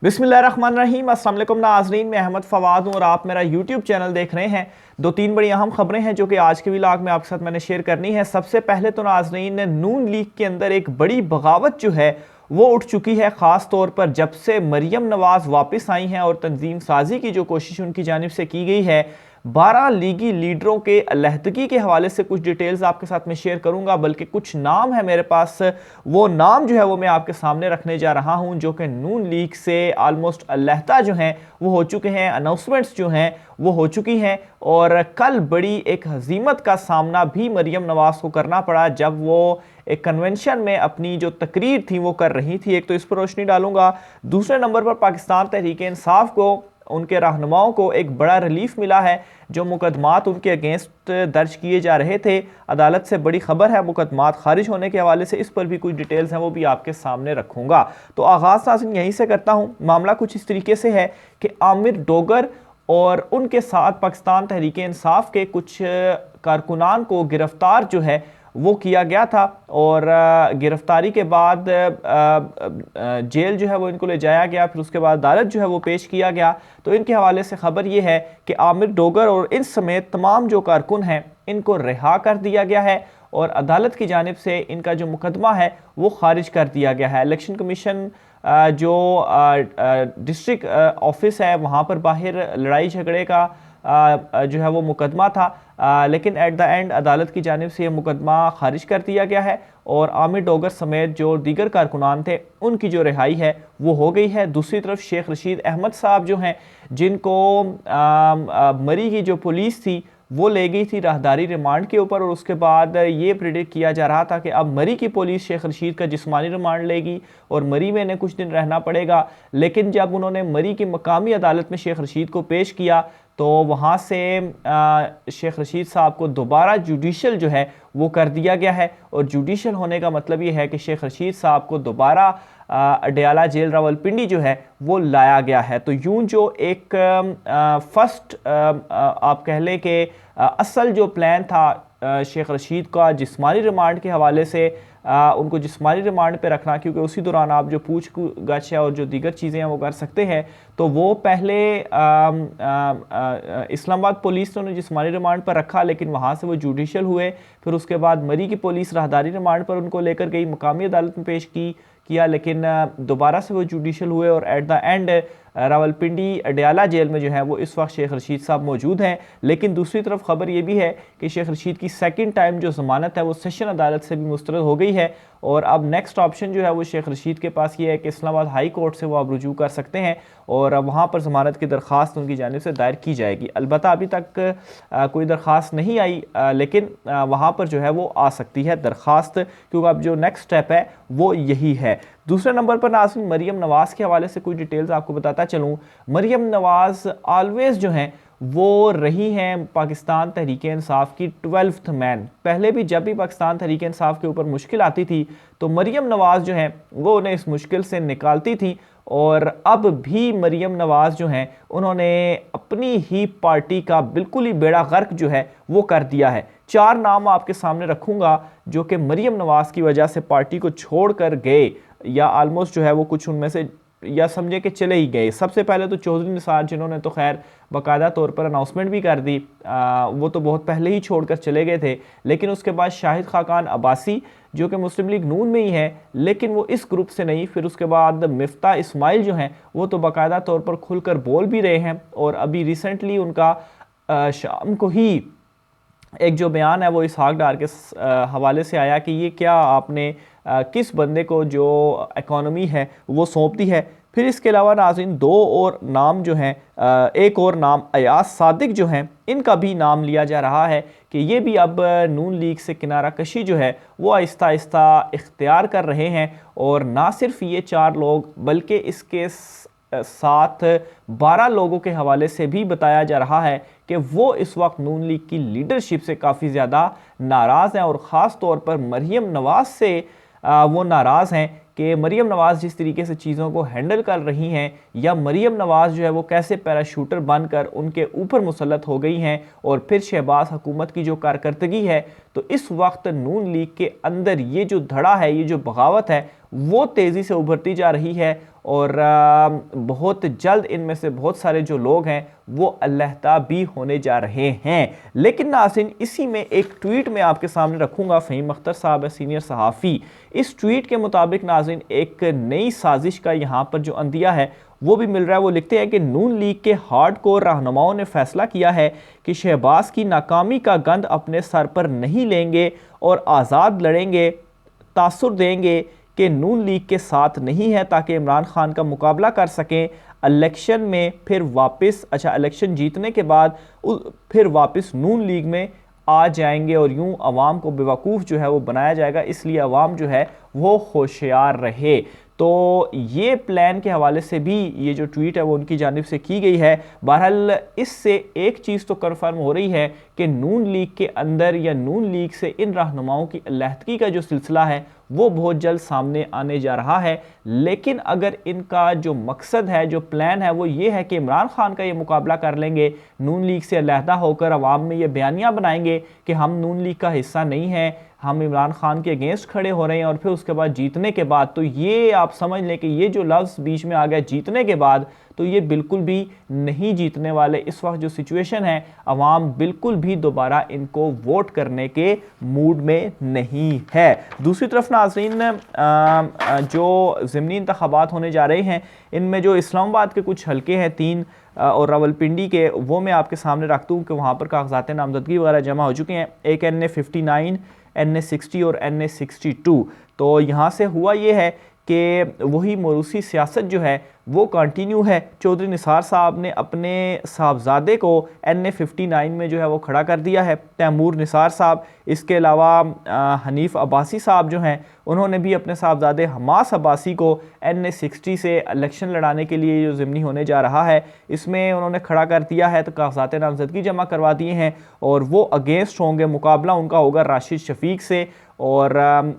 बिस्मिल्लाहिर्रहमानिर्रहीम। अस्सलाम वालेकुम नाज़रीन, मैं अहमद फवाद हूँ और आप मेरा यूट्यूब चैनल देख रहे हैं। दो तीन बड़ी अहम खबरें हैं जो कि आज के व्लॉग में आपके साथ मैंने शेयर करनी है। सबसे पहले तो नाज़रीन, नून लीग के अंदर एक बड़ी बगावत जो है वो उठ चुकी है, ख़ास तौर पर जब से मरियम नवाज़ वापस आई हैं और तंजीम साजी की जो कोशिश उनकी जानिब से की गई है। 12 लीगी लीडरों के अलहदगी के हवाले से कुछ डिटेल्स आपके साथ में शेयर करूंगा, बल्कि कुछ नाम है मेरे पास, वो नाम जो है वो मैं आपके सामने रखने जा रहा हूं जो कि नून लीग से आलमोस्ट अलहदा जो हैं वो हो चुके हैं। अनाउंसमेंट्स जो हैं वो हो चुकी हैं और कल बड़ी एक हजीमत का सामना भी मरियम नवाज़ को करना पड़ा जब वो एक कन्वेंशन में अपनी जो तकरीर थी वो कर रही थी। एक तो इस पर रोशनी डालूंगा। दूसरे नंबर पर पाकिस्तान तहरीक इंसाफ को, उनके रहनुमाओं को एक बड़ा रिलीफ मिला है। जो मुकदमात उनके अगेंस्ट दर्ज किए जा रहे थे, अदालत से बड़ी खबर है मुकदमात खारिज होने के हवाले से। इस पर भी कुछ डिटेल्स हैं वो भी आपके सामने रखूंगा। तो आगाज़ नाज़रीन यहीं से करता हूँ। मामला कुछ इस तरीके से है कि आमिर डोगर और उनके साथ पाकिस्तान तहरीक इंसाफ के कुछ कारकुनान को गिरफ्तार जो है वो किया गया था और गिरफ्तारी के बाद जेल जो है वो इनको ले जाया गया, फिर उसके बाद अदालत जो है वो पेश किया गया। तो इनके हवाले से खबर ये है कि आमिर डोगर और इन समेत तमाम जो कारकुन हैं इनको रिहा कर दिया गया है और अदालत की जानिब से इनका जो मुकदमा है वो खारिज कर दिया गया है। इलेक्शन कमीशन जो डिस्ट्रिक्ट ऑफिस है वहाँ पर बाहर लड़ाई झगड़े का जो है वो मुकदमा था, लेकिन एट द एंड अदालत की जानिब से ये मुकदमा खारिज कर दिया गया है और आमिर डोगर समेत जो दीगर कारकुनान थे उनकी जो रिहाई है वो हो गई है। दूसरी तरफ शेख रशीद अहमद साहब जो हैं, जिनको मरी की जो पुलिस थी वो ले गई थी राहदारी रिमांड के ऊपर और उसके बाद ये प्रिडिक्ट किया जा रहा था कि अब मरी की पुलिस शेख रशीद का जिस्मानी रिमांड लेगी और मरी में इन्हें कुछ दिन रहना पड़ेगा। लेकिन जब उन्होंने मरी की मकामी अदालत में शेख रशीद को पेश किया तो वहाँ से शेख रशीद साहब को दोबारा जुडिशल जो है वो कर दिया गया है और जुडिशल होने का मतलब ये है कि शेख रशीद साहब को दोबारा अडयाला जेल रावलपिंडी जो है वो लाया गया है। तो यूं जो एक फर्स्ट आप कह लें कि असल जो प्लान था शेख रशीद का जिस्मानी रिमांड के हवाले से, उनको जिस्मानी रिमांड पे रखना, क्योंकि उसी दौरान आप जो पूछगछ है और जो दीगर चीज़ें हैं वो कर सकते हैं। तो वो पहले इस्लामाबाद पुलिस ने उन्हें जिस्मानी रिमांड पर रखा, लेकिन वहाँ से वो जुडिशल हुए। फिर उसके बाद मरी की पुलिस राहदारी रिमांड पर उनको लेकर गई, मकामी अदालत में पेश किया, लेकिन दोबारा से वो जुडिशल हुए और at the end Rawalpindi Adiala jail में जो है वो इस वक्त शेख रशीद साहब मौजूद हैं। लेकिन दूसरी तरफ खबर ये भी है कि शेख रशीद की सेकंड टाइम जो ज़मानत है वो सेशन अदालत से भी मुस्तरद हो गई है और अब नेक्स्ट ऑप्शन जो है वो शेख रशीद के पास ये है कि इस्लामाबाद हाई कोर्ट से वो अब रुजू कर सकते हैं और वहाँ पर ज़मानत की दरख्वास्त उनकी जानिब से दायर की जाएगी। अलबत्ता अभी तक कोई दरख्वास्त नहीं आई, लेकिन वहाँ पर जो है वो आ सकती है दरख्वास्त, क्योंकि अब जो नेक्स्ट स्टेप है वो यही है। दूसरे नंबर पर नाज़रीन मरियम नवाज़ के हवाले से कुछ डिटेल्स आपको बताता चलूँ। मरियम नवाज़ ऑलवेज़ जो हैं वो रही हैं पाकिस्तान तहरीक इंसाफ की 12th मैन। पहले भी जब भी पाकिस्तान तहरीक इंसाफ के ऊपर मुश्किल आती थी तो मरियम नवाज़ जो हैं वो उन्हें इस मुश्किल से निकालती थी और अब भी मरियम नवाज़ जो हैं उन्होंने अपनी ही पार्टी का बिल्कुल ही बेड़ा गर्क जो है वो कर दिया है। 4 नाम आपके सामने रखूँगा जो कि मरियम नवाज़ की वजह से पार्टी को छोड़ कर गए या आलमोस्ट जो है वो कुछ उनमें से या समझे कि चले ही गए। सबसे पहले तो चौधरी निसार, जिन्होंने तो खैर बाकायदा तौर पर अनाउंसमेंट भी कर दी, वो तो बहुत पहले ही छोड़कर चले गए थे। लेकिन उसके बाद शाहिद खाकान अब्बासी जो कि मुस्लिम लीग नून में ही है लेकिन वो इस ग्रुप से नहीं। फिर उसके बाद मिफ्ता इस्माइल जो हैं वो तो बाकायदा तौर पर खुलकर बोल भी रहे हैं और अभी रिसेंटली उनका शाम को ही एक जो बयान है वो इसहाक डार के हवाले से आया कि ये क्या आपने किस बंदे को जो इकॉनमी है वो सौंप दी है। फिर इसके अलावा नाज़रीन 2 और नाम जो हैं, एक और नाम अयाज सादिक जो हैं, इनका भी नाम लिया जा रहा है कि ये भी अब नून लीग से किनारा कशी जो है वो आहिस्ता आहिस्ता इख्तियार कर रहे हैं। और ना सिर्फ ये 4 लोग बल्कि इसके साथ 12 लोगों के हवाले से भी बताया जा रहा है कि वो इस वक्त नून लीग की लीडरशिप से काफ़ी ज़्यादा नाराज़ हैं और ख़ास तौर पर मरियम नवाज़ से वो नाराज़ हैं कि मरियम नवाज़ जिस तरीके से चीज़ों को हैंडल कर रही हैं या मरियम नवाज़ जो है वो कैसे पैराशूटर बनकर उनके ऊपर मुसल्लत हो गई हैं और फिर शहबाज हुकूमत की जो कारकर्दगी है। तो इस वक्त नून लीग के अंदर ये जो धड़ा है, ये जो बगावत है वो तेज़ी से उभरती जा रही है और बहुत जल्द इनमें से बहुत सारे जो लोग हैं वो अलहदा भी होने जा रहे हैं। लेकिन नाज़रीन, इसी में एक ट्वीट मैं आपके सामने रखूंगा। फ़हीम अख्तर साहब है, सीनियर सहाफ़ी। इस ट्वीट के मुताबिक नाज़रीन एक नई साजिश का यहाँ पर जो अंदिया है वो भी मिल रहा है। वो लिखते हैं कि नून लीग के हार्डकोर रहनुमाओं ने फैसला किया है कि शहबाज की नाकामी का गंद अपने सर पर नहीं लेंगे और आज़ाद लड़ेंगे, तासुर देंगे कि नून लीग के साथ नहीं है ताकि इमरान खान का मुकाबला कर सकें इलेक्शन में फिर वापस, इलेक्शन जीतने के बाद फिर वापस नून लीग में आ जाएंगे और यूं अवाम को बेवकूफ़ जो है वो बनाया जाएगा, इसलिए अवाम जो है वो होशियार रहे। तो ये प्लान के हवाले से भी ये जो ट्वीट है वो उनकी जानिब से की गई है। बहरहाल इससे एक चीज़ तो कन्फर्म हो रही है कि नून लीग के अंदर या नून लीग से इन रहनुमाओं की अलहदगी का जो सिलसिला है वो बहुत जल्द सामने आने जा रहा है। लेकिन अगर इनका जो मकसद है, जो प्लान है, वो ये है कि इमरान खान का ये मुकाबला कर लेंगे, नून लीग से अलहदा होकर अवाम में ये बयानियाँ बनाएंगे कि हम नून लीग का हिस्सा नहीं हैं, हम इमरान खान के अगेंस्ट खड़े हो रहे हैं, और फिर उसके बाद जीतने के बाद, तो ये आप समझ लें कि ये जो लफ्ज़ बीच में आ गया जीतने के बाद, तो ये बिल्कुल भी नहीं जीतने वाले। इस वक्त जो सिचुएशन है, अवाम बिल्कुल भी दोबारा इनको वोट करने के मूड में नहीं है। दूसरी तरफ नाज़रीन, जो ज़िमनी इंतखाबात होने जा रहे हैं, इनमें जो इस्लामाबाद के कुछ हलके हैं 3 और रावलपिंडी के, वो मैं आपके सामने रखता हूँ कि वहाँ पर कागजात नामजदगी वगैरह जमा हो चुके हैं। एक NA59, NA60 और NA62। तो यहाँ से हुआ ये है कि वही मोरूसी सियासत जो है वो कंटिन्यू है। चौधरी निसार साहब ने अपने साहबजादे को NA59 में जो है वो खड़ा कर दिया है, तैमूर निसार साहब। इसके अलावा हनीफ अब्बासी साहब जो हैं उन्होंने भी अपने साहबजादे हमास अब्बासी को NA60 से इलेक्शन लड़ाने के लिए जो ज़िमनी होने जा रहा है इसमें उन्होंने खड़ा कर दिया है। तो कागजात नामजदगी जमा करवा दिए हैं और वो अगेंस्ट होंगे, मुकाबला उनका होगा राशिद शफीक से। और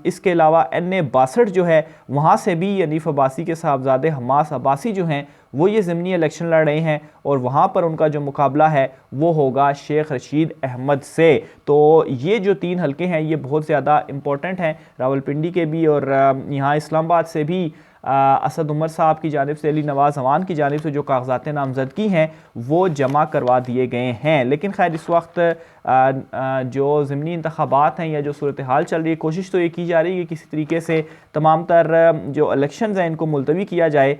इसके अलावा NA62 जो है वहाँ से भी हनीफ अब्बासी के साहबजादे हमास अब्बासी जो हैं वो ये ज़िमनी इलेक्शन लड़ रहे हैं और वहाँ पर उनका जो मुकाबला है वो होगा शेख रशीद अहमद से। तो ये जो 3 हलके हैं ये बहुत ज़्यादा इम्पोर्टेंट हैं, रावलपिंडी के भी और यहाँ इस्लामाबाद से भी असद उमर साहब की जानिब से, अली नवाज़ अवान की जानिब से जो कागजात नामजदगी हैं वो जमा करवा दिए गए हैं। लेकिन खैर इस वक्त जो ज़िमनी इंतखाबात हैं या जो सूरत हाल चल रही है, कोशिश तो ये की जा रही है कि किसी तरीके से तमाम तर जो इलेक्शंस हैं इनको मुलतवी किया जाए,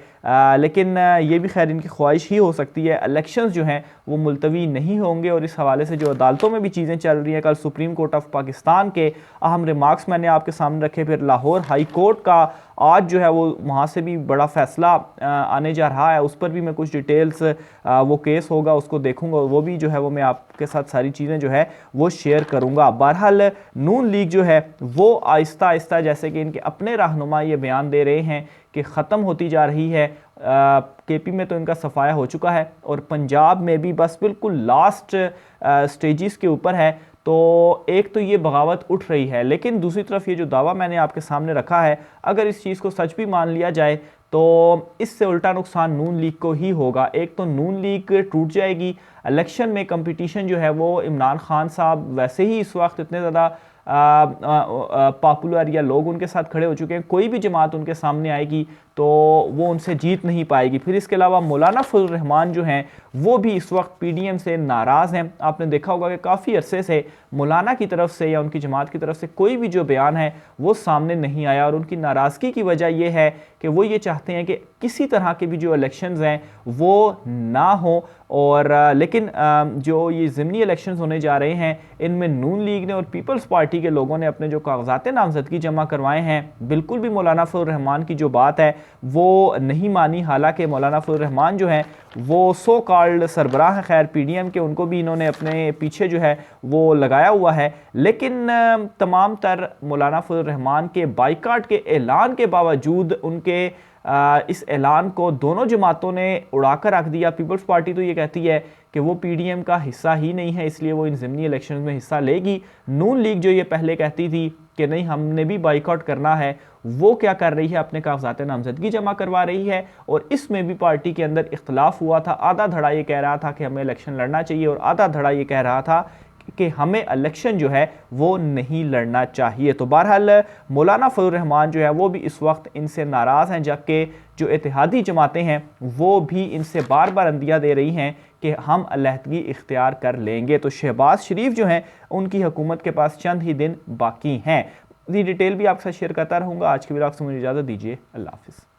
लेकिन ये भी खैर इनकी ख्वाहिश ही हो सकती है। इलेक्शंस जो हैं वो मुलतवी नहीं होंगे और इस हवाले से जो अदालतों में भी चीज़ें चल रही हैं, कल सुप्रीम कोर्ट ऑफ पाकिस्तान के अहम रिमार्क्स मैंने आपके सामने रखे, फिर लाहौर हाई कोर्ट का आज जो है वो वहाँ से भी बड़ा फ़ैसला आने जा रहा है, उस पर भी मैं कुछ डिटेल्स, वो केस होगा उसको देखूंगा और वो भी जो है वो मैं आपके साथ सारी चीज़ें जो है वो शेयर करूंगा। बहरहाल नून लीग जो है वो आहिस्ता आहिस्ता, जैसे कि इनके अपने रहनुमा ये बयान दे रहे हैं कि ख़त्म होती जा रही है। KP में तो इनका सफाया हो चुका है और पंजाब में भी बस बिल्कुल लास्ट स्टेजेस के ऊपर है। तो एक तो ये बगावत उठ रही है, लेकिन दूसरी तरफ ये जो दावा मैंने आपके सामने रखा है, अगर इस चीज़ को सच भी मान लिया जाए तो इससे उल्टा नुकसान नून लीग को ही होगा। एक तो नून लीग टूट जाएगी, इलेक्शन में कंपटीशन जो है वो, इमरान खान साहब वैसे ही इस वक्त इतने ज़्यादा पॉपुलर या लोग उनके साथ खड़े हो चुके हैं, कोई भी जमात उनके सामने आएगी तो वो उनसे जीत नहीं पाएगी। फिर इसके अलावा मौलाना फजल रहमान जो हैं वो भी इस वक्त PDM से नाराज़ हैं। आपने देखा होगा कि काफ़ी अरसे से मौलाना की तरफ से या उनकी जमात की तरफ से कोई भी जो बयान है वो सामने नहीं आया और उनकी नाराज़गी की वजह ये है कि वो ये चाहते हैं कि किसी तरह के भी जो इलेक्शंस हैं वो ना हो। और लेकिन जो ये ज़िमनी इलेक्शंस होने जा रहे हैं इनमें नून लीग ने और पीपल्स पार्टी के लोगों ने अपने जो कागजात नामजदगी जमा करवाए हैं, बिल्कुल भी मौलाना फजल रहमान की जो बात है वो नहीं मानी। हालांकि मौलाना फजल रहमान जो हैं वो सो कॉल्ड सरबराह हैं खैर PDM के, उनको भी इन्होंने अपने पीछे जो है वो लगाया हुआ है, लेकिन तमाम तर मौलाना फजल रहमान के बाइकाट के ऐलान के बावजूद उनके इस ऐलान को दोनों जमातों ने उड़ाकर रख दिया। पीपल्स पार्टी तो ये कहती है कि वो PDM का हिस्सा ही नहीं है, इसलिए वो इन ज़िमनी इलेक्शंस में हिस्सा लेगी। नून लीग जो ये पहले कहती थी कि नहीं हमने भी बाइकआउट करना है, वो क्या कर रही है, अपने कागजात नामजदगी जमा करवा रही है। और इसमें भी पार्टी के अंदर इख्तलाफ हुआ था, आधा धड़ा ये कह रहा था कि हमें इलेक्शन लड़ना चाहिए और आधा धड़ा ये कह रहा था कि हमें इलेक्शन जो है वो नहीं लड़ना चाहिए। तो बहरहाल मौलाना फजल रहमान जो है वो भी इस वक्त इनसे नाराज़ हैं, जबकि जो इत्तेहादी जमातें हैं वो भी इनसे बार बार अंदिया दे रही हैं कि हम अलहदगी इख्तियार कर लेंगे। तो शहबाज शरीफ जो हैं उनकी हुकूमत के पास चंद ही दिन बाकी हैं। ये डिटेल भी आपके साथ शेयर करता रहूँगा। आज की वीडियो से मुझे इजाज़त दीजिए। अल्लाह हाफिज़।